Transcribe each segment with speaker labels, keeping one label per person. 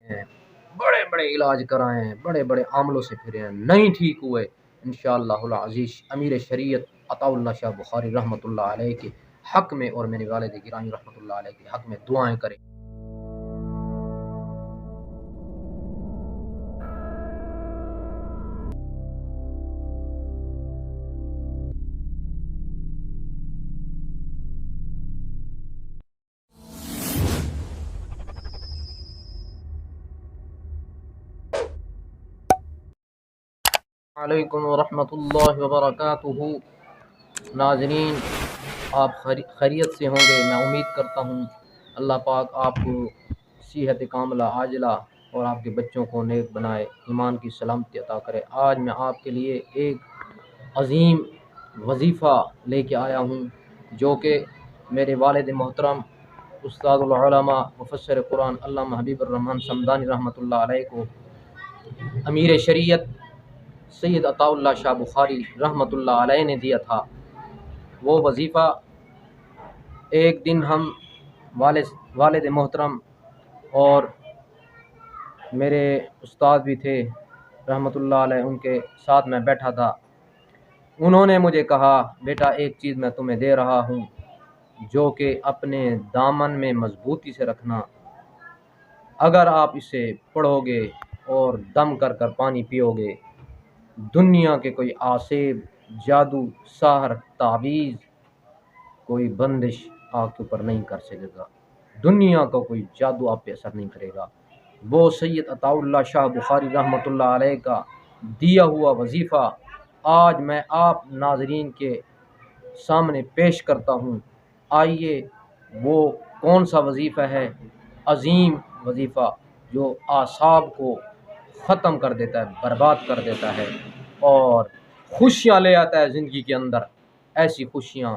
Speaker 1: ہیں، بڑے بڑے علاج کرائے ہیں، بڑے بڑے عاملوں سے پھرے ہیں، نہیں ٹھیک ہوئے، انشاءاللہ العزیز امیر شریعت عطا اللہ شاہ بخاری رحمۃ اللہ علیہ کے حق میں اور میرے والد گرامی رحمۃ اللہ علیہ کے حق میں دعائیں کریں۔ علیکم ورحمۃ اللہ وبرکاتہ۔ ناظرین، آپ خیریت سے ہوں گے، میں امید کرتا ہوں۔ اللہ پاک آپ کو صحت کاملہ عاجلہ اور آپ کے بچوں کو نیک بنائے، ایمان کی سلامتی عطا کرے۔ آج میں آپ کے لیے ایک عظیم وظیفہ لے کے آیا ہوں، جو کہ میرے والد محترم استاد العلماء مفسر قرآن علامہ حبیب الرحمن صمدانی رحمۃ اللہ علیہ کو امیر شریعت سید عطا اللہ شاہ بخاری رحمۃ اللہ علیہ نے دیا تھا۔ وہ وظیفہ ایک دن ہم والد محترم اور میرے استاد بھی تھے رحمۃ اللہ علیہ، ان کے ساتھ میں بیٹھا تھا۔ انہوں نے مجھے کہا، بیٹا ایک چیز میں تمہیں دے رہا ہوں جو کہ اپنے دامن میں مضبوطی سے رکھنا، اگر آپ اسے پڑھو گے اور دم کر کر پانی پیو گے، دنیا کے کوئی آسیب، جادو، سحر، تعویذ، کوئی بندش آپ کے اوپر نہیں کر سکے گا، دنیا کا کوئی جادو آپ پہ اثر نہیں کرے گا۔ وہ سید عطا اللہ شاہ بخاری رحمۃ اللہ علیہ کا دیا ہوا وظیفہ آج میں آپ ناظرین کے سامنے پیش کرتا ہوں۔ آئیے وہ کون سا وظیفہ ہے، عظیم وظیفہ جو اعصاب کو ختم کر دیتا ہے، برباد کر دیتا ہے اور خوشیاں لے آتا ہے زندگی کے اندر، ایسی خوشیاں،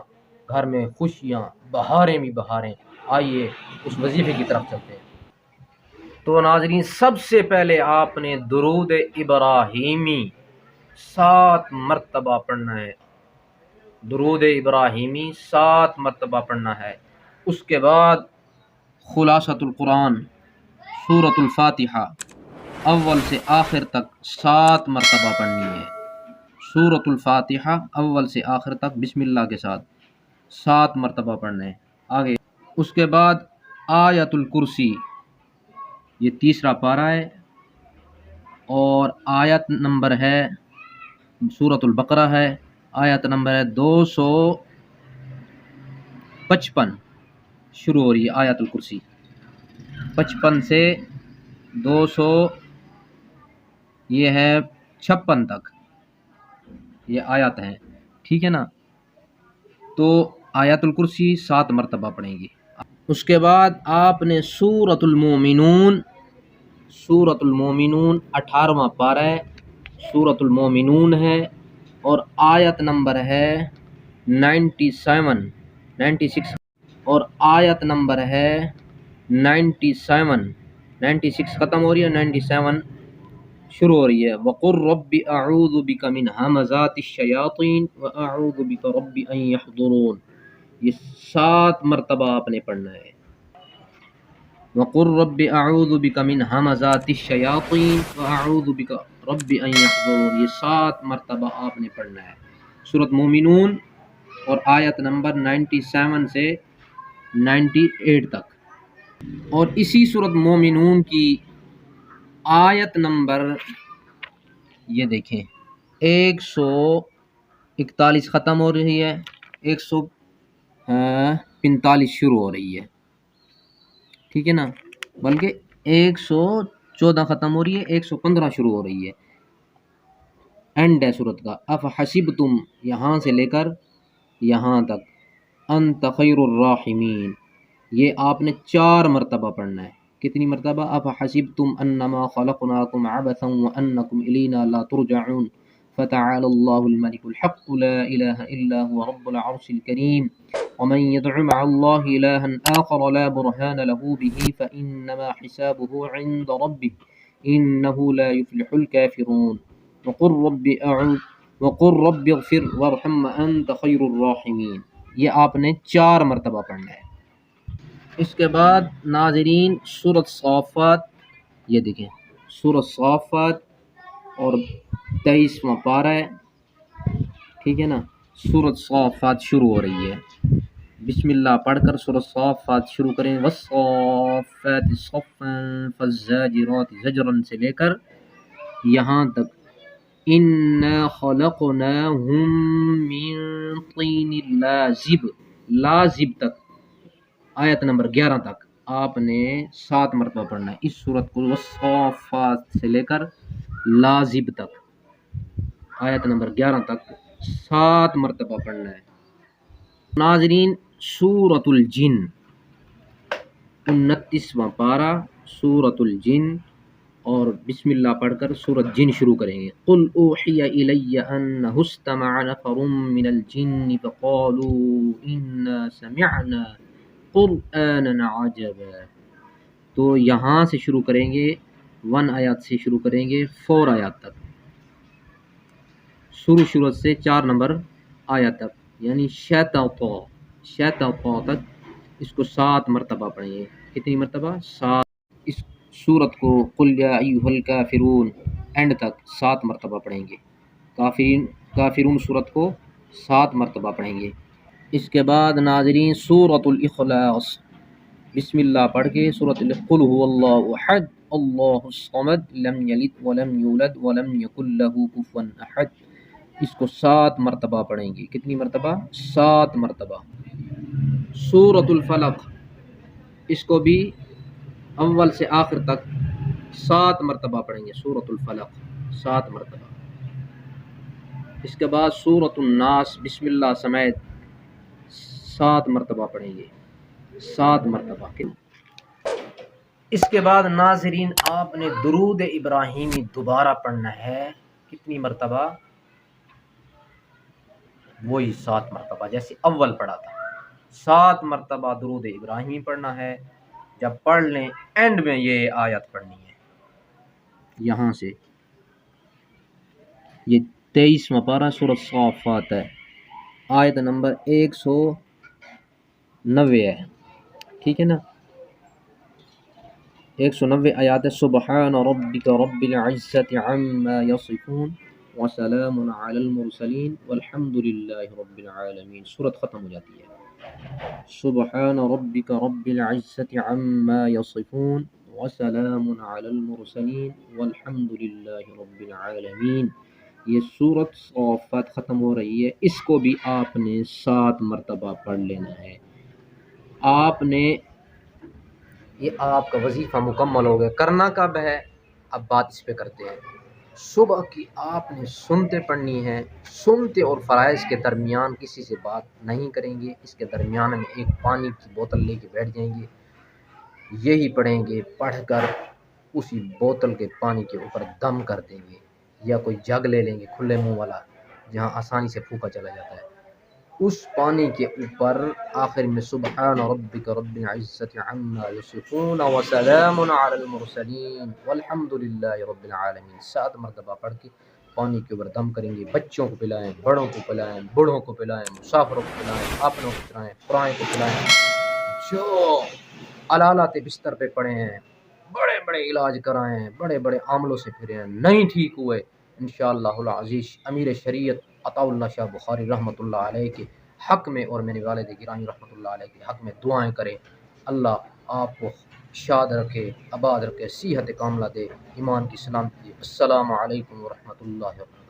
Speaker 1: گھر میں خوشیاں، بہاریں بھی بہاریں۔ آئیے اس وظیفے کی طرف چلتے ہیں۔ تو ناظرین، سب سے پہلے آپ نے درود ابراہیمی 7 مرتبہ پڑھنا ہے، درود ابراہیمی 7 مرتبہ پڑھنا ہے۔ اس کے بعد خلاصۃ القرآن سورۃ الفاتحہ اول سے آخر تک 7 مرتبہ پڑھنی ہے۔ سورۃ الفاتحہ اول سے آخر تک بسم اللہ کے ساتھ 7 مرتبہ پڑھنا ہے۔ آگے اس کے بعد آیت الکرسی، یہ تیسرا پارہ ہے اور آیت نمبر ہے، سورۃ البقرہ ہے، آیت نمبر ہے 255 شروع ہو رہی ہے آیت الکرسی، 55 سے 200 یہ ہے 56 تک یہ آیت ہیں، ٹھیک ہے نا؟ تو آیت الکرسی 7 مرتبہ پڑھیں گی۔ اس کے بعد آپ نے سورۃ المومنون 18واں پارہ ہے، سورۃ المومنون ہے اور آیت نمبر ہے 96 اور آیت نمبر ہے 96 ختم ہو رہی ہے، 97 شروع ہو رہی ہے۔ وَقُلْ رَبِّ أَعُوذُ بِكَ مِنْ هَمَزَاتِ الشَّيَاطِينِ وَأَعُوذُ بِكَ رَبِّ أَنْ يَحْضُرُونِ، یہ 7 مرتبہ آپ نے پڑھنا ہے۔ وَقُلْ رَبِّ أَعُوذُ بِكَ مِنْ هَمَزَاتِ الشَّيَاطِينِ وَأَعُوذُ بِكَ رَبِّ أَنْ يَحْضُرُونِ، یہ 7 مرتبہ آپ نے پڑھنا ہے۔ سورۃ مومنون اور آیت نمبر 97 سے 98 تک، اور اسی سورۃ مومنون کی آیت نمبر یہ دیکھیں 141 ختم ہو رہی ہے، 145 شروع ہو رہی ہے، ٹھیک ہے نا؟ بلکہ 114 ختم ہو رہی ہے، 115 شروع ہو رہی ہے، اینڈ ہے سورت کا۔ افحسبتم یہاں سے لے کر یہاں تک، انت خیر الراحمین، یہ آپ نے 4 مرتبہ پڑھنا ہے۔ کتنی مرتبہ؟ افحسبتم انما خلقناکم عبثا وانکم الینا لا ترجعون فتعالى الله الملك الحق لا اله الا هو رب العرش الكريم ومن يدع مع الله الها آخر لا برهان له به فانما حسابه عند ربه انه لا يفلح الكافرون وقل رب اغفر وارحم وانت خیر الراحمین، یہ آپ نے 4 مرتبہ پڑھنا ہے۔ اس کے بعد ناظرین سورۃ صافات یہ دیکھیں سورۃ صافات اور 23واں پارہ ہے، ٹھیک ہے نا۔ سورۃ صافات شروع ہو رہی ہے، بسم اللہ پڑھ کر سورۃ صافات شروع کریں، والصافات صفا فالزاجرات زجرا سے لے کر یہاں تک انا خلقناہم من طین لازب، لازب تک، آیت نمبر 11 تک آپ نے 7 مرتبہ پڑھنا ہے اس صورت کو، والصافات سے لے کر لازب تک آیت نمبر 11 تک 7 مرتبہ پڑھنا ہے۔ ناظرین سورۃ الجن 29واں پارہ سورۃ الجن، اور بسم اللہ پڑھ کر سورۃ جن شروع کریں گے۔ قل اوحی الی انہ استمع نفر من الجن فقالوا انا سمعنا قرآنا عجبا، تو یہاں سے شروع کریں گے 1 آیات سے شروع کریں گے 4 آیات تک، شروع سے 4 نمبر آیات تک، یعنی شیطا تک اس کو 7 مرتبہ پڑھیں گے۔ کتنی مرتبہ؟ 7۔ اس سورت کو قل یا ایھا الکافرون اینڈ تک 7 مرتبہ پڑھیں گے۔ کافرون سورت کو 7 مرتبہ پڑھیں گے۔ اس کے بعد ناظرین سورۃ الاخلاص، بسم اللہ پڑھ کے سورۃ قل هو اللہ احد اللہ الصمد لم یلد ولم یولد ولم یکن لہ کفوا احد، اس کو 7 مرتبہ پڑھیں گے۔ کتنی مرتبہ؟ 7 مرتبہ۔ سورۃ الفلق، اس کو بھی اول سے آخر تک 7 مرتبہ پڑھیں گے، سورۃ الفلق 7 مرتبہ۔ اس کے بعد سورۃ الناس بسم اللہ سمیت 7 مرتبہ پڑھیں گے، 7 مرتبہ۔ اس کے بعد ناظرین آپ نے درود ابراہیمی دوبارہ پڑھنا ہے، کتنی مرتبہ؟ وہی 7 مرتبہ جیسے اول پڑھا تھا، 7 مرتبہ درود ابراہیمی پڑھنا ہے۔ جب پڑھ لیں اینڈ میں یہ آیت پڑھنی ہے، یہاں سے یہ 23واں پارہ سورۃ صافات ہے، آیت نمبر 190 ہے، ٹھیک ہے نا، 190 آیات ہے۔ سبحان ربک رب العزت عما یصفون وسلام علی المرسلین والحمد للہ رب العالمین، سورت ختم ہو جاتی ہے۔ سبحان ربک رب العزت عما یصفون وسلام علی المرسلین والحمد للہ رب العالمین، یہ سورت صافات ختم ہو رہی ہے۔ اس کو بھی آپ نے 7 مرتبہ پڑھ لینا ہے۔ آپ نے یہ آپ کا وظیفہ مکمل ہو گیا۔ کرنا کب ہے؟ اب بات اس پہ کرتے ہیں۔ صبح کی آپ نے سنتے پڑھنی ہے، سنتے اور فرائض کے درمیان کسی سے بات نہیں کریں گے، اس کے درمیان میں ایک پانی کی بوتل لے کے بیٹھ جائیں گے، یہی پڑھیں گے، پڑھ کر اسی بوتل کے پانی کے اوپر دم کر دیں گے، یا کوئی جگ لے لیں گے کھلے منہ والا جہاں آسانی سے پھونکا چلا جاتا ہے، اس پانی کے اوپر آخر میں سبحان ربک رب العزت عما یصفون وسلام علی المرسلین والحمد للہ رب العالمین 7 مرتبہ پڑھ کے پانی کے اوپر دم کریں گے۔ بچوں کو پلائیں، بڑوں کو پلائیں، بوڑھوں کو پلائیں، مسافروں کو پلائیں، اپنوں کو پلائیں، پرائیں کو پلائیں، جو علالات بستر پہ پڑے ہیں بڑے بڑے علاج کرائیں، بڑے بڑے عاملوں سے پھرے ہیں، نہیں ٹھیک ہوئے، انشاءاللہ العزیز امیر شریعت عطا اللہ شاہ بخاری رحمۃ اللہ علیہ کے حق میں اور میرے والد گرامی رحمۃ اللہ علیہ کے حق میں دعائیں کریں، اللہ آپ کو شاد رکھے، آباد رکھے، صحت کاملہ دے، ایمان کی سلامتی دے۔ السلام علیکم ورحمۃ اللہ وبرکاتہ۔